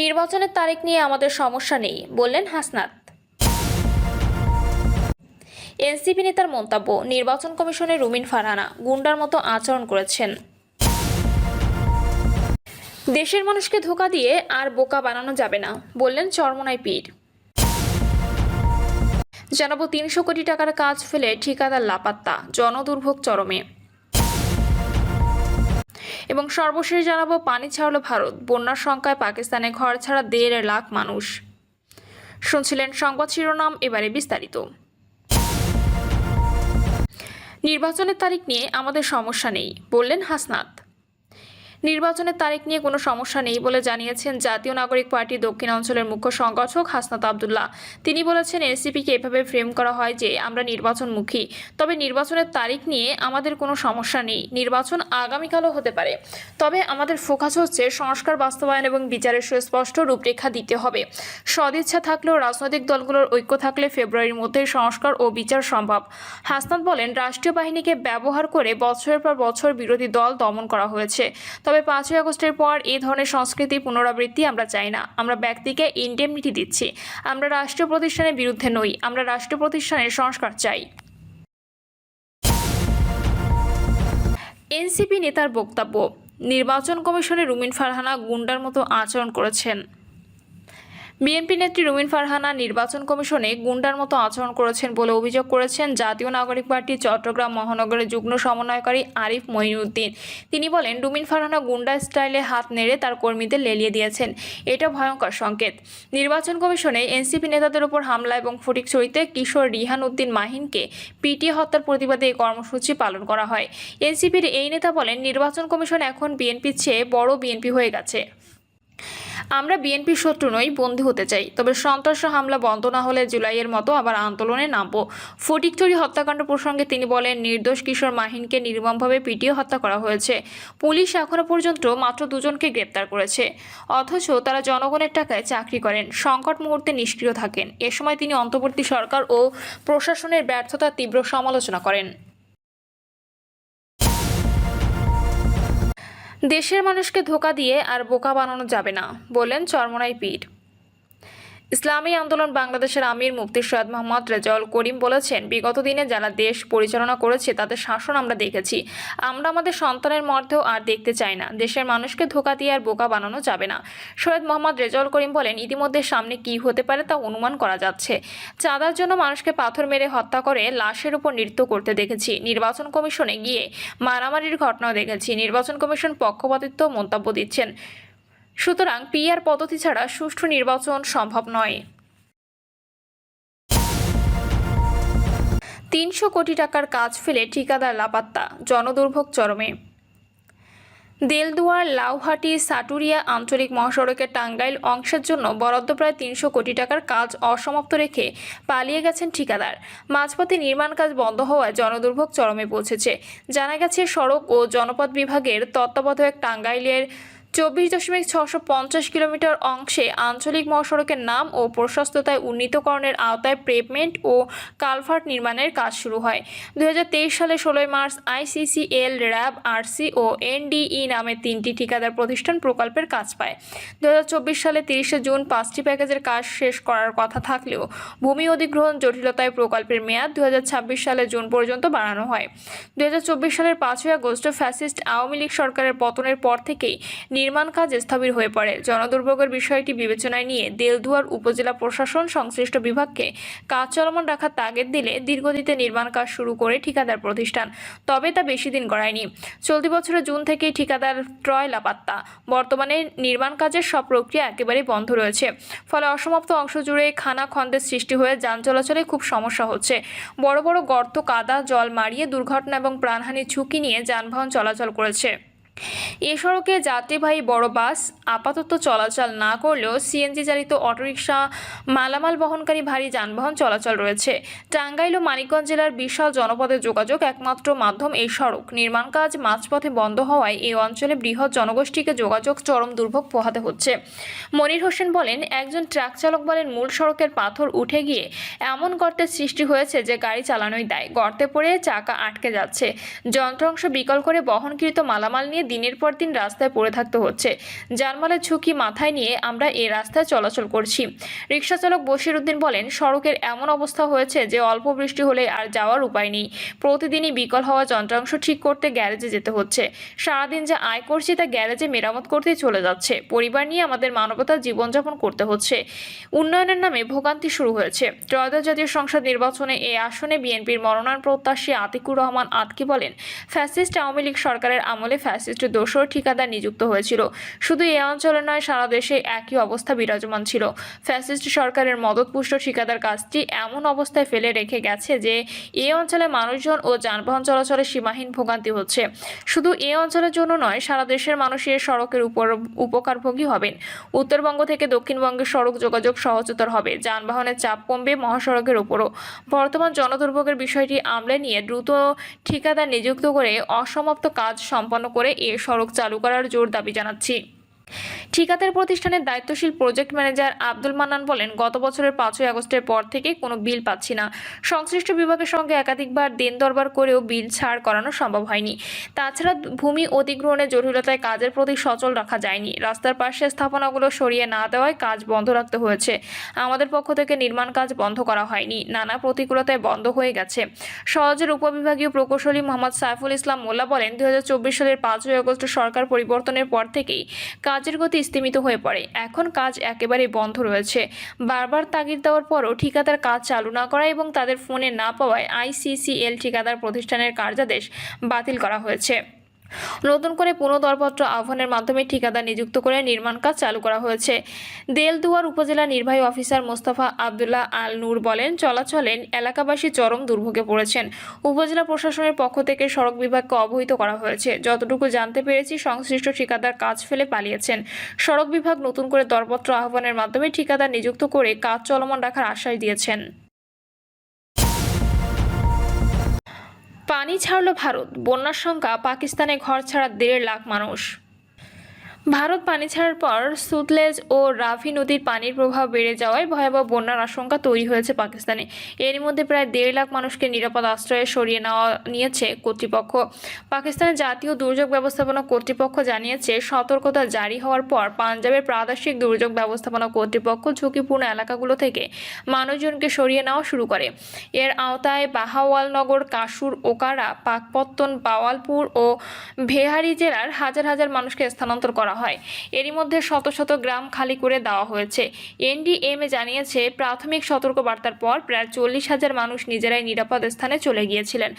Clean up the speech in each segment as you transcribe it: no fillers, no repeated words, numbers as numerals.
নির্বাচনের তারিখ নিয়ে আমাদের সমস্যা নেই, বললেন হাসনাত। এনসিপি নেতার মন্তব্য, নির্বাচন কমিশনে রুমিন ফারহানা গুন্ডার মতো আচরণ করেছেন। দেশের মানুষকে ধোঁকা দিয়ে আর বোকা বানানো যাবে না, বললেন চরমোনাই পীর। জানাবো 300 কোটি টাকার কাজ ফেলে ঠিকাদার লাপাত্তা, জনদুর্ভোগ চরমে। এবং সর্বশেষ জানাবো পানি ছাড়ল ভারত, বন্যার সংখ্যায় পাকিস্তানে ঘর ছাড়া 1.5 লাখ মানুষ। শুনছিলেন সংবাদ শিরোনাম, এবারে বিস্তারিত। নির্বাচনের তারিখ নিয়ে আমাদের সমস্যা নেই, বললেন হাসনাত। নির্বাচনের তারিখ নিয়ে কোনো সমস্যা নেই বলে জানিয়েছেন জাতীয় নাগরিক পার্টি দক্ষিণ অঞ্চলের মুখ্য সংগঠক হাসনাত আব্দুল্লাহ। তিনি বলেছেন, এনসিপিকে এভাবে ফ্রেম করা হয় যে আমরা নির্বাচনমুখী, তবে নির্বাচনের তারিখ নিয়ে আমাদের কোনো সমস্যা নেই। নির্বাচন আগামীকালও হতে পারে, তবে আমাদের ফোকাস হচ্ছে সংস্কার বাস্তবায়ন এবং বিচারের সুস্পষ্ট রূপরেখা দিতে হবে। সদিচ্ছা থাকলেও রাজনৈতিক দলগুলোর ঐক্য থাকলে ফেব্রুয়ারির মধ্যেই সংস্কার ও বিচার সম্ভব। হাসনাত বলেন, রাষ্ট্রীয় বাহিনীকে ব্যবহার করে বছরের পর বছর বিরোধী দল দমন করা হয়েছে, তবে 5ই আগস্টের পর এই ধরনের সংস্কৃতি পুনরাবৃত্তি আমরা চাই না। আমরা ব্যক্তিকে ইন্ডেমনিটি দিচ্ছি, আমরা রাষ্ট্রীয় প্রতিষ্ঠানের বিরুদ্ধে নই, আমরা রাষ্ট্রীয় প্রতিষ্ঠানের সংস্কার চাই। এনসিপি নেতার বক্তব্য, নির্বাচন কমিশনে রুমিন ফারহানা গুন্ডার মতো আচরণ করেছেন। বিএনপি নেত্রী রুমিন ফারহানা নির্বাচন কমিশনে গুন্ডার মতো আচরণ করেছেন বলে অভিযোগ করেছেন জাতীয় নাগরিক পার্টি চট্টগ্রাম মহানগরের যুগ্ম সমন্বয়কারী আরিফ মঈনুদ্দিন। তিনি বলেন, রুমিন ফারহানা গুন্ডা স্টাইলে হাত নেড়ে তার কর্মীদের লেলিয়ে দিয়েছেন। এটা ভয়ঙ্কর সংকেত। নির্বাচন কমিশনে এনসিপি নেতাদের উপর হামলা এবং ফটিকছড়িতে কিশোর রিহান উদ্দিন মাহিনকে পিটিয়ে হত্যার প্রতিবাদে এই কর্মসূচি পালন করা হয়। এনসিপির এই নেতা বলেন, নির্বাচন কমিশন এখন বিএনপির চেয়ে বড় বিএনপি হয়ে গেছে। আমরা বিএনপির শত্রু নই, বন্দী হতে চাই, তবে সন্ত্রাস হামলা বন্ধ না হলে জুলাইয়ের মতো আবার আন্দোলনে নামব। ফটিকছড়ি হত্যাকাণ্ড প্রসঙ্গে তিনি বলেন, নির্দোষ কিশোর মাহিনকে নির্মমভাবে পিটিয়ে হত্যা করা হয়েছে। পুলিশ এখনো পর্যন্ত মাত্র 2 জনকে গ্রেপ্তার করেছে, অথচ তারা জনগণের টাকায় চাকরি করেন, সংকট মুহূর্তে নিষ্ক্রিয় থাকেন। এ সময় তিনি অন্তর্বর্তী সরকার ও প্রশাসনের ব্যর্থতার তীব্র সমালোচনা করেন। দেশের মানুষকে ধোঁকা দিয়ে আর বোকা বানানো যাবে না, বললেন চরমোনাই পীর। ইসলামী আন্দোলন বাংলাদেশের আমির মুফতি সৈয়দ মোহাম্মদ রেজাউল করিম বলেছেন, বিগত দিনে যারা দেশ পরিচালনা করেছে তাদের শাসন আমরা দেখেছি, আমরা আমাদের সন্তানের মধ্যেও আর দেখতে চাই না। দেশের মানুষকে ধোঁকা দিয়ে আর বোকা বানানো যাবে না। সৈয়দ মোহাম্মদ রেজাউল করিম বলেন, ইতিমধ্যে সামনে কি হতে পারে তা অনুমান করা যাচ্ছে। চাঁদার জন্য মানুষকে পাথর মেরে হত্যা করে লাশের উপর নৃত্য করতে দেখেছি। নির্বাচন কমিশনে গিয়ে মারামারির ঘটনাও দেখেছি। নির্বাচন কমিশন পক্ষপাতিত্ব মন্তব্য দিচ্ছেন। সুতরাং পিআর পদ্ধতি ছাড়া সুষ্ঠু নির্বাচন সম্ভব নয়। 300 কোটি টাকার কাজ ফেলে ঠিকাদার লাপাত্তা, জনদুর্ভোগ চরমে। দেলদুয়ার লাউহাটি সাটুরিয়া আঞ্চলিক মহাসড়কের টাঙ্গাইল অংশের জন্য বরাদ্দ প্রায় 300 কোটি টাকার কাজ অসমাপ্ত রেখে পালিয়ে গেছেন ঠিকাদার। মাঝপথে নির্মাণ কাজ বন্ধ হওয়ায় জনদুর্ভোগ চরমে পৌঁছেছে। জানা গেছে, সড়ক ও জনপথ বিভাগের তত্ত্বাবধায়ক টাঙ্গাইলের 24.650 কিলোমিটার অংশে আঞ্চলিক মহাসড়কের নাম ও প্রশস্ততায় উন্নীতকরণের আওতায় পেভমেন্ট ও কালভার্ট নির্মাণের কাজ শুরু হয়। 2023 সালে 16 মার্চ আইসিসিএল, র্যাব, আরসি ও এনডিই নামে 3টি ঠিকাদার প্রতিষ্ঠান প্রকল্পের কাজ পায়। 2024 সালে 30 জুন 5টি প্যাকেজের কাজ শেষ করার কথা থাকলেও ভূমি অধিগ্রহণ জটিলতায় প্রকল্পের মেয়াদ 2026 সালের জুন পর্যন্ত বাড়ানো হয়। 2024 সালের 5ই আগস্ট ফ্যাসিস্ট আওয়ামী লীগ সরকারের পতনের পর থেকেই নির্মাণ কাজ স্থবির হয়ে পড়ে। জনদুর্ভোগের বিষয়টি বিবেচনায় নিয়ে দেলদুয়ার উপজেলা প্রশাসন সংশ্লিষ্ট বিভাগকে কাজ চলমান রাখার তাগিদ দিলে দীর্ঘদিতে নির্মাণ কাজ শুরু করে ঠিকাদার প্রতিষ্ঠান, তবে তা বেশি দিন গড়ায়নি। চলতি বছরের জুন থেকেই ঠিকাদার ট্রয় লাপাত্তা। বর্তমানে নির্মাণ কাজের সব প্রক্রিয়া একেবারেই বন্ধ রয়েছে, ফলে অসমাপ্ত অংশ জুড়ে খানাখন্দের সৃষ্টি হয়ে যান চলাচলে খুব সমস্যা হচ্ছে। বড় বড় গর্ত, কাদা, জল মারিয়ে দুর্ঘটনা এবং প্রাণহানির ঝুঁকি নিয়ে যানবাহন চলাচল করেছে। এ সড়কে যাত্রীবাহী বড় বাস আপাতত চলাচল না করলেও সিএনজি চালিত অটোরিকশা, মালামাল বহনকারী ভারী যানবাহন চলাচল রয়েছে। টাঙ্গাইল ও মানিকগঞ্জ জেলার বিশাল জনপদের যোগাযোগ একমাত্র মাধ্যম এই সড়ক। নির্মাণ কাজ মাঝপথে বন্ধ হওয়ায় এই অঞ্চলে বৃহৎ জনগোষ্ঠীকে যোগাযোগ চরম দুর্ভোগ পোহাতে হচ্ছে। মনির হোসেন বলেন, একজন ট্রাক চালক বলেন, মূল সড়কের পাথর উঠে গিয়ে এমন গর্তের সৃষ্টি হয়েছে যে গাড়ি চালানোই দায়। গর্তে পড়ে চাকা আটকে যাচ্ছে। যন্ত্রাংশ বিকল করে বহনকৃত মালামাল নিয়ে দিনের পর দিন রাস্তায় পড়ে থাকতে হচ্ছে। জানমালের ঝুঁকি মাথায় নিয়ে আমরা এই রাস্তায় চলাচল করছি। রিকশা চালক বশির উদ্দিন বলেন, সড়কের এমন অবস্থা হয়েছে যে অল্প বৃষ্টি হলে আর যাওয়ার উপায় নেই। প্রতিদিনই বিকল হওয়া যন্ত্রাংশ ঠিক করতে গ্যারেজে যেতে হচ্ছে। সারাদিন যা আয় করছি তা গ্যারেজে মেরামত করতেই চলে যাচ্ছে। পরিবার নিয়ে আমাদের মানবতার জীবনযাপন করতে হচ্ছে। উন্নয়নের নামে ভোগান্তি শুরু হয়েছে। ত্রয়োদশ জাতীয় সংসদ নির্বাচনে এই আসনে বিএনপির মনোনয়ন প্রত্যাশী আতিকুর রহমান আতকি বলেন, ফ্যাসিস্ট আওয়ামী লীগ সরকারের আমলে ফ্যাসিস্ট দোসর ঠিকাদার নিযুক্ত হয়েছিল। শুধু এই অঞ্চলে নয়, সারা দেশে একই অবস্থা বিরাজমান ছিল। ফ্যাসিস্ট সরকারের মদতপুষ্ট ঠিকাদার কাজটি এমন অবস্থায় ফেলে রেখে গেছে যে এই অঞ্চলে মানুষজন ও যানবাহন চলাচলে সীমাহীন ভোগান্তি হচ্ছে। শুধু এই অঞ্চলের জন্য নয়, সারা দেশের মানুষের সড়কের উপর উপকারভোগী হবেন। উত্তরবঙ্গ থেকে দক্ষিণবঙ্গের সড়ক যোগাযোগ সহজতর হবে, যানবাহনের চাপ কমবে মহাসড়কের উপরও। বর্তমান জনদুর্ভোগের বিষয়টি আমলে নিয়ে দ্রুত ঠিকাদার নিযুক্ত করে অসমাপ্ত কাজ সম্পন্ন করে এ সড়ক চালু করার জোর দাবি জানাচ্ছি। ঠিকাদার প্রতিষ্ঠানের দায়িত্বশীল প্রজেক্ট ম্যানেজার আব্দুল মান্নান বলেন, গত বছরের 5ই আগস্টের পর থেকে কোনো বিল পাচ্ছি না। সংশ্লিষ্ট বিভাগের সঙ্গে একাধিকবার দিন দরবার করেও বিল ছাড় করানো সম্ভব হয়নি। তাছাড়া ভূমি অধিগ্রহণের জটিলতায় কাজের প্রতি সচল রাখা যায়নি। রাস্তার পাশে স্থাপনাগুলো সরিয়ে না দেওয়ায় কাজ বন্ধ রাখতে হয়েছে। আমাদের পক্ষ থেকে নির্মাণ কাজ বন্ধ করা হয়নি, নানা প্রতিকূলতায় বন্ধ হয়ে গেছে। সহজের উপবিভাগীয় প্রকৌশলী মোহাম্মদ সাইফুল ইসলাম মোল্লা বলেন, 2024 সালের 5ই আগস্ট সরকার পরিবর্তনের পর থেকেই কাজের গতি স্তিমিত হয়ে পড়ে। এখন কাজ একেবারেই বন্ধ রয়েছে। বারবার তাগিদ দেওয়ার পরও ঠিকাদার কাজ চালু না করা এবং তাদের ফোনে না পাওয়ায় আইসিসিএল ঠিকাদার প্রতিষ্ঠানের কার্যাদেশ বাতিল করা হয়েছে। নতুন করে পুনঃদরপত্র আহ্বানের মাধ্যমে ঠিকাদার নিযুক্ত করে নির্মাণ কাজ চালু করা হয়েছে। দেলদুয়ার উপজেলা নির্বাহী অফিসার মোস্তফা আবদুল্লাহ আল নূর বলেন, চলাচলে এলাকাবাসী চরম দুর্ভোগে পড়েছেন। উপজেলা প্রশাসনের পক্ষ থেকে সড়ক বিভাগকে অবহিত করা হয়েছে। যতটুকু জানতে পেরেছি, সংশ্লিষ্ট ঠিকাদার কাজ ফেলে পালিয়েছেন। সড়ক বিভাগ নতুন করে দরপত্র আহ্বানের মাধ্যমে ঠিকাদার নিযুক্ত করে কাজ চলমান রাখার আশ্বাস দিয়েছেন। পানি ছাড়ল ভারত, বন্যার সংখ্যা পাকিস্তানে ঘর ছাড়া 1.5 লাখ মানুষ। ভারত পানি ছাড়ার পর সুতলেজ ও রাভি নদীর পানির প্রবাহ বেড়ে যাওয়ায় ভয়াবহ বন্যার আশঙ্কা তৈরি হয়েছে পাকিস্তানে। এর মধ্যে প্রায় 1.5 লাখ মানুষকে নিরাপদ আশ্রয়ে সরিয়ে নিয়েছে কর্তৃপক্ষ। পাকিস্তানের জাতীয় দুর্যোগ ব্যবস্থাপনা কর্তৃপক্ষ জানিয়েছে, সতর্কতা জারি হওয়ার পর পাঞ্জাবের প্রাদেশিক দুর্যোগ ব্যবস্থাপনা কর্তৃপক্ষ ঝুঁকিপূর্ণ এলাকাগুলো থেকে মানুষজনকে সরিয়ে নেওয়া শুরু করে। এর আওতায় বাহাওয়ালনগর, কাসুর, ওকারা, পাকপত্তন, বাওয়ালপুর ও ভেহারি জেলার হাজার হাজার মানুষকে স্থানান্তর করা হয়। এরই মধ্যে শত শত গ্রাম খালি করে দেওয়া হয়েছে। এনডিএমএ জানিয়েছে, প্রাথমিক সতর্কবার্তার পর প্রায় 40,000 মানুষ নিজেরাই নিরাপদ স্থানে চলে গিয়েছিলেন।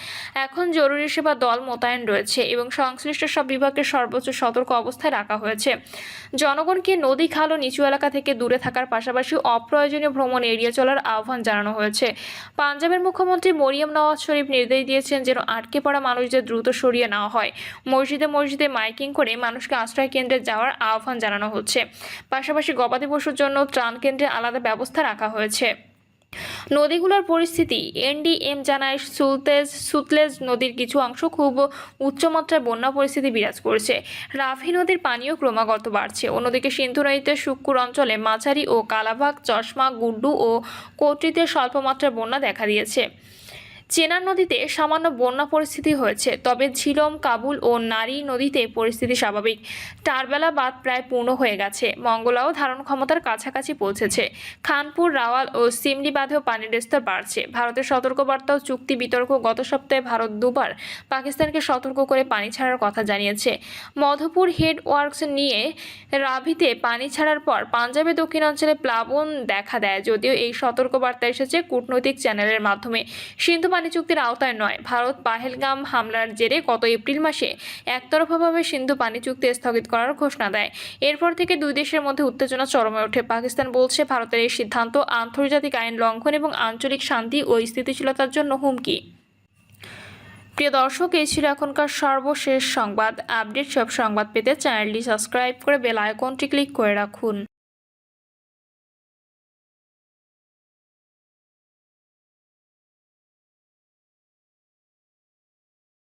এখন জরুরি সেবা দল মোতায়েন রয়েছে এবং সংশ্লিষ্ট সব বিভাগকে সর্বোচ্চ সতর্ক অবস্থায় রাখা হয়েছে। জনগণকে নদী, খাল ও নিচু এলাকা থেকে দূরে থাকার পাশাপাশি অপ্রয়োজনীয় ভ্রমণ এড়িয়ে চলার আহ্বান জানানো হয়েছে। পাঞ্জাবের মুখ্যমন্ত্রী মরিয়ম নওয়াজ শরীফ নির্দেশ দিয়েছেন যেন আটকে পড়া মানুষদের দ্রুত সরিয়ে নেওয়া হয়। মসজিদে মসজিদে মাইকিং করে মানুষকে আশ্রয় কেন্দ্রে যাওয়ার আহ্বান জানানো হচ্ছে। পাশাপাশি গবাদি পশুর জন্য ত্রাণ কেন্দ্রে আলাদা ব্যবস্থা রাখা হয়েছে। নদীগুলোর পরিস্থিতি, এনডিএম জানায়, সুতলেজ নদীর কিছু অংশ খুব উচ্চমাত্রায় বন্যা পরিস্থিতি বিরাজ করছে। রাভি নদীর পানিও ক্রমাগত বাড়ছে। অন্যদিকে সিন্ধু নদীতে শুক্কুর অঞ্চলে মাঝারি ও কালাবাগ, চশমা, গুড্ডু ও কোটরিতে স্বল্পমাত্রায় বন্যা দেখা দিয়েছে। চেনার নদীতে সামান্য বন্যা পরিস্থিতি হয়েছে, তবে ঝিলম, কাবুল ও নারী নদীতে পরিস্থিতি স্বাভাবিক। টারবেলা বাঁধ প্রায় পূর্ণ হয়ে গেছে। মঙ্গলাও ধারণ ক্ষমতার কাছাকাছি পৌঁছেছে। খানপুর, রাওয়াল ও সিমলি বাঁধেও পানির স্তর বাড়ছে। ভারতের সতর্কবার্তা ও চুক্তি বিতর্ক, গত সপ্তাহে ভারত দুবার পাকিস্তানকে সতর্ক করে পানি ছাড়ার কথা জানিয়েছে। মধুপুর হেড ওয়ার্কস নিয়ে রাভিতে পানি ছাড়ার পর পাঞ্জাবের দক্ষিণাঞ্চলে প্লাবন দেখা দেয়। যদিও এই সতর্কবার্তা এসেছে কূটনৈতিক চ্যানেলের মাধ্যমে, সিন্ধু পানি চুক্তির আওতায় নয়। ভারত পাহেলগাম হামলার জেরে গত এপ্রিল মাসে একতরফাভাবে সিন্ধু পানি চুক্তি স্থগিত করার ঘোষণা দেয়। এরপর থেকে দুই দেশের মধ্যে উত্তেজনা চরমে ওঠে। পাকিস্তান বলছে, ভারতের এই সিদ্ধান্ত আন্তর্জাতিক আইন লঙ্ঘন এবং আঞ্চলিক শান্তি ও স্থিতিশীলতার জন্য হুমকি। প্রিয় দর্শক, এই ছিল এখনকার সর্বশেষ সংবাদ আপডেট। সব সংবাদ পেতে চ্যানেলটি সাবস্ক্রাইব করে বেল আইকনটি ক্লিক করে রাখুন।